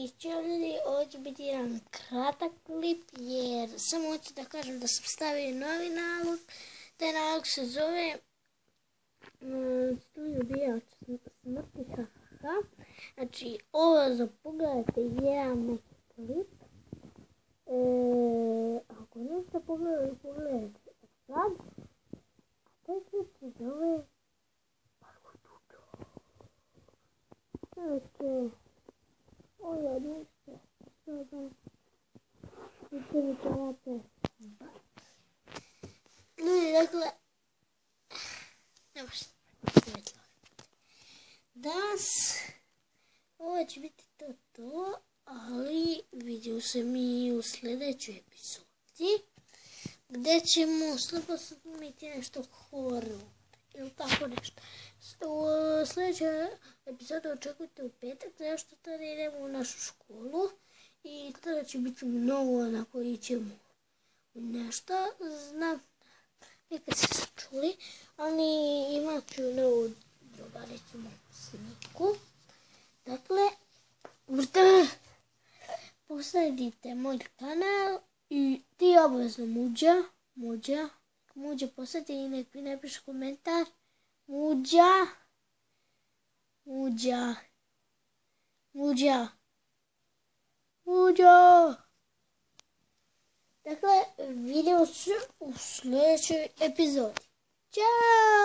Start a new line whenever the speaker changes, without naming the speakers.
I čao ljudi, ovo će biti jedan kratak klip jer samo hoću da kažem da sam stavio novi nalog. Taj nalog se zove Ubijač smrti, hahaha. Znači ovo za pogledajte jedan neki klip. Ako niste pogledali, pogledajte sad. A taj klip se zove ovo ništa, sada mi trebate ljudi, dakle nema šta danas ovo će biti to, ali vidimo se mi u sljedećoj epizodi gdje ćemo snimiti nešto horor ili tako nešto. U sljedećoj epizodi očekujte u petak, zašto tada idemo u našu školu i tada će biti mnogo na koji ćemo nešto. Znam, nekad ste se čuli, ali imat ću novu drugaricu sliku. Dakle, posledite moj kanal i ti obavezno Muđa posjeti i nek mi napiše komentar. Muđa. Dakle, vidimo se u sljedećoj epizodi. Ćao!